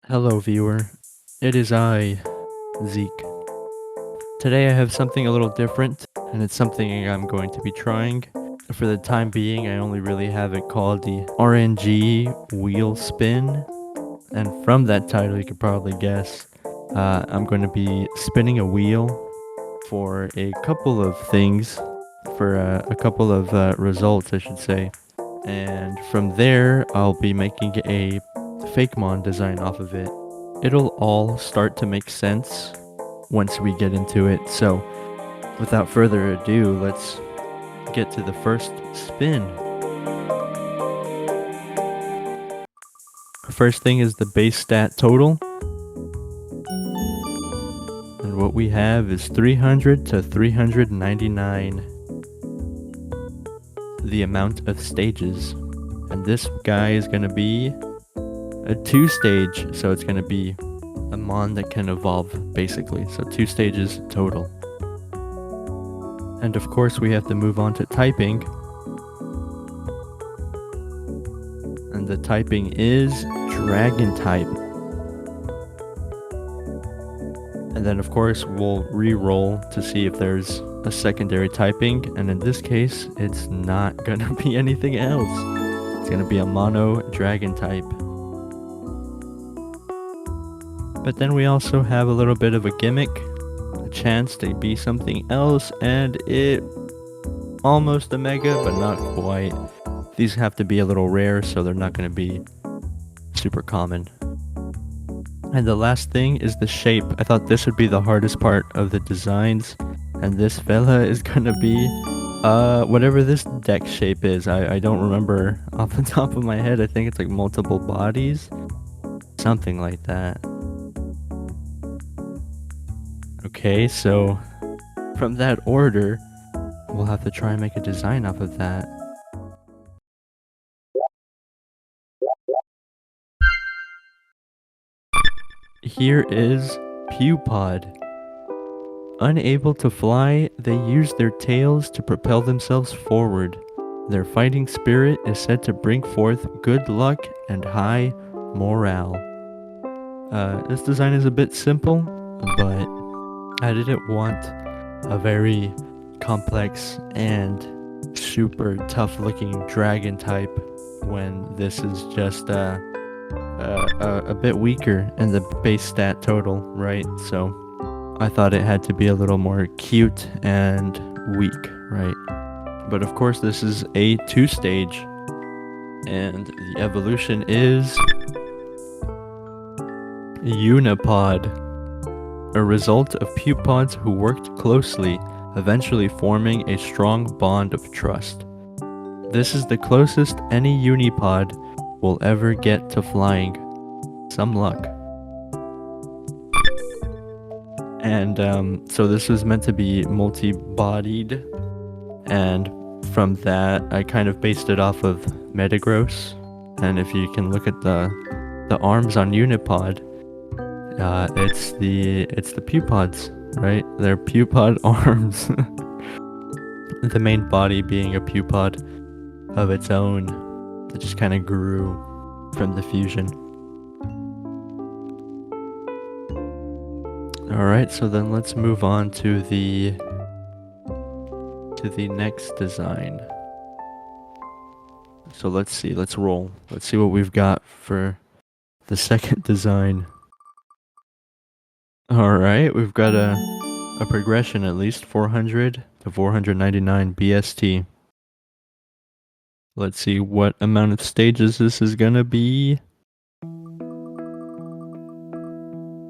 Hello, viewer. It is I, Zeke. Today I have something a little different, and it's something I'm going to be trying. For the time being, I only really have it called the RNG Wheel Spin, and from that title, you could probably guess I'm going to be spinning a wheel for a couple of things, for a couple of results, I should say. And from there, I'll be making a Fakemon design off of it. It'll all start to make sense once we get into it. So, without further ado, let's get to the first spin. First thing is the base stat total. And what we have is 300 to 399. The amount of stages. And this guy is going to be a 2-stage, so it's going to be a mon that can evolve, basically. So 2 stages total. And of course we have to move on to typing. And the typing is dragon type. And then of course we'll re-roll to see if there's a secondary typing, and in this case it's not gonna be anything else. It's gonna be a mono dragon type. But then we also have a little bit of a gimmick, a chance to be something else, and it almost a mega, but not quite. These have to be a little rare, so they're not going to be super common. And the last thing is the shape. I thought this would be the hardest part of the designs, and this fella is going to be whatever this deck shape is. I don't remember off the top of my head. I think it's like multiple bodies, something like that. Okay, so from that order, we'll have to try and make a design off of that. Here is Pupod. Unable to fly, they use their tails to propel themselves forward. Their fighting spirit is said to bring forth good luck and high morale. This design is a bit simple, but I didn't want a very complex and super tough looking dragon type when this is just a bit weaker in the base stat total, right? So I thought it had to be a little more cute and weak, right? But of course this is a 2-stage, and the evolution is Unipod, a result of pupods who worked closely, eventually forming a strong bond of trust. This is the closest any Unipod will ever get to flying. Some luck. And so this was meant to be multi-bodied, and from that I kind of based it off of Metagross. And if you can look at the arms on Unipod, it's the pupods, right? They're pupod arms. The main body being a pupod of its own that just kind of grew from the fusion. Alright, so then let's move on to the next design. So let's see, let's roll. Let's see what we've got for the second design. Alright, we've got a progression at least, 400 to 499 BST. Let's see what amount of stages this is gonna be.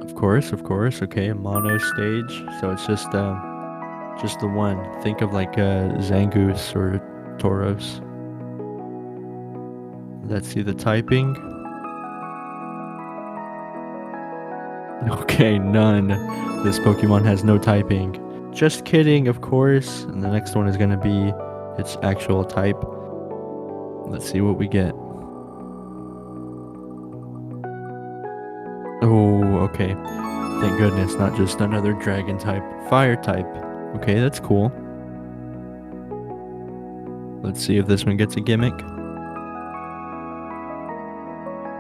Of course, okay, a mono stage, so it's just the one. Think of like Zangoose or Tauros. Let's see the typing. Okay, none. This Pokemon has no typing. Just kidding, of course. And the next one is gonna be its actual type. Let's see what we get. Oh, okay. Thank goodness, not just another dragon type. Fire type. Okay, that's cool. Let's see if this one gets a gimmick.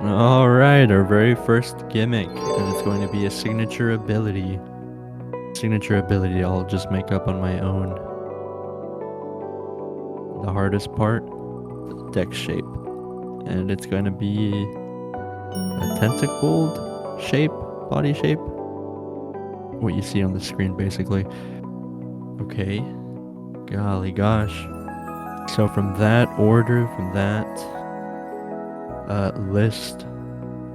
Alright, our very first gimmick, and it's going to be a signature ability. Signature ability I'll just make up on my own. The hardest part, the deck shape. And it's going to be a tentacled shape, body shape. What you see on the screen, basically. Okay. Golly gosh. So from that order, from that list,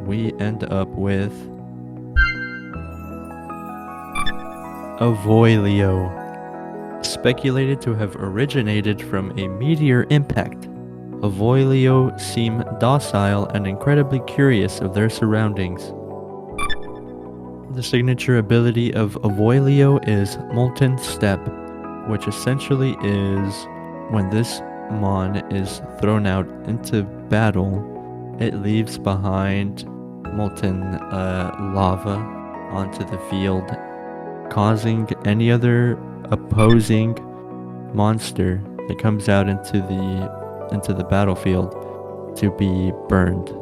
we end up with Avoilio. Speculated to have originated from a meteor impact, Avoilio seem docile and incredibly curious of their surroundings. The signature ability of Avoilio is Molten Step, which essentially is when this mon is thrown out into battle, it leaves behind molten lava onto the field, causing any other opposing monster that comes out into the battlefield to be burned.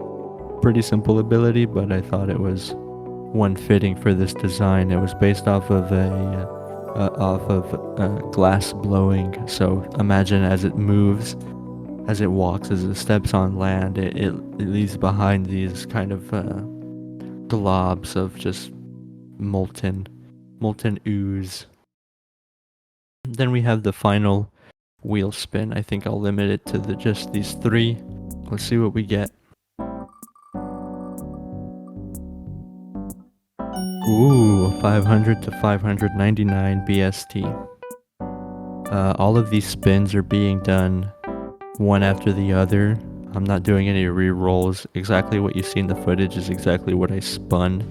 Pretty simple ability, but I thought it was one fitting for this design. It was based off of glass blowing. So imagine as it moves, as it walks, as it steps on land, it leaves behind these kind of globs of just molten ooze. Then we have the final wheel spin. I think I'll limit it to just these three. Let's see what we get. Ooh, 500 to 599 BST. All of these spins are being done one after the other. I'm not doing any re-rolls. Exactly what you see in the footage is exactly what I spun.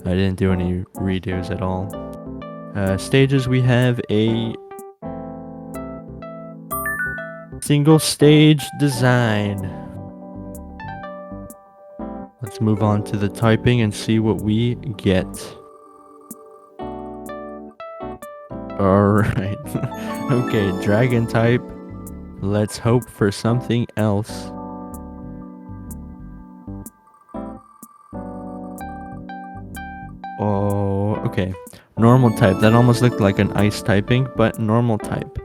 I didn't do any redos at all. Stages, we have a single stage design. Let's move on to the typing and see what we get. Alright. Okay, dragon type. Let's hope for something else. Oh, okay. Normal type. That almost looked like an ice typing, but normal type.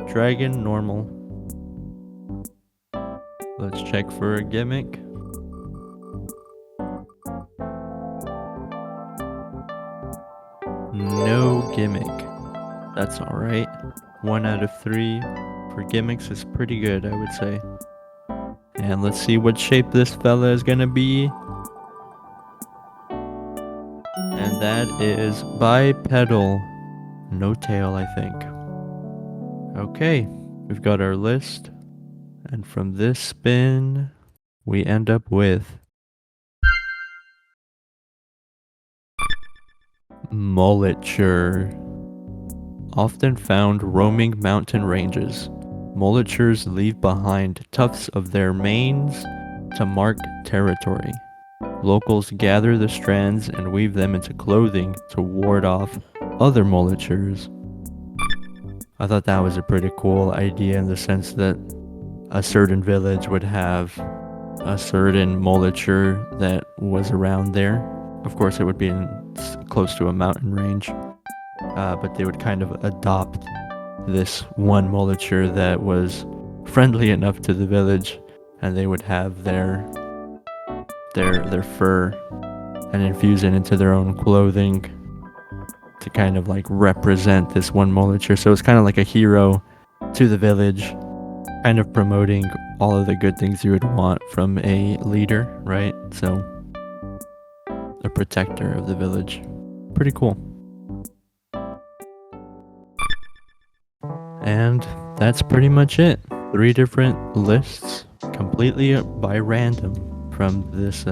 Dragon, normal. Let's check for a gimmick. No gimmick. That's alright. 1 out of 3 for gimmicks is pretty good, I would say. And let's see what shape this fella is gonna be. And that is bipedal. No tail, I think. Okay, we've got our list. And from this spin, we end up with Mulleture. Often found roaming mountain ranges, Mulletures leave behind tufts of their manes to mark territory. Locals gather the strands and weave them into clothing to ward off other Mulletures. I thought that was a pretty cool idea in the sense that a certain village would have a certain Mulleture that was around there. Of course, it would be close to a mountain range, but they would kind of adopt this one Mulleture that was friendly enough to the village, and they would have their fur and infuse it into their own clothing to kind of like represent this one Mulleture. So it's kind of like a hero to the village, kind of promoting all of the good things you would want from a leader, right? So a protector of the village. Pretty cool. And that's pretty much it. 3 different lists, completely by random, from this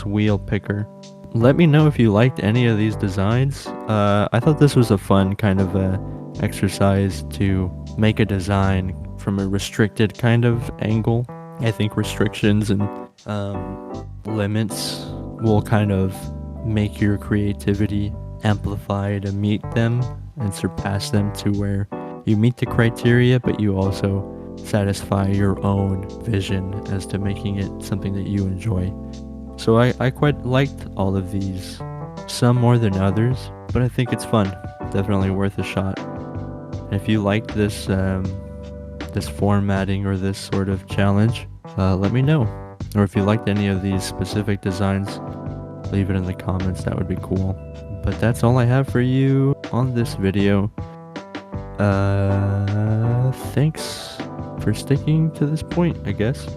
wheel picker. Let me know if you liked any of these designs. I thought this was a fun kind of exercise to make a design from a restricted kind of angle. I think restrictions and limits will kind of make your creativity amplify to meet them and surpass them to where you meet the criteria, but you also satisfy your own vision as to making it something that you enjoy. So I quite liked all of these, some more than others, but I think it's fun. Definitely worth a shot. And if you liked this this formatting or this sort of challenge, let me know. Or if you liked any of these specific designs, leave it in the comments. That would be cool. But that's all I have for you on this video. Thanks for sticking to this point, I guess.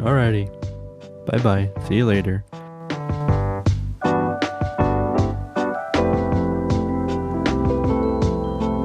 Alrighty. Bye bye. See you later.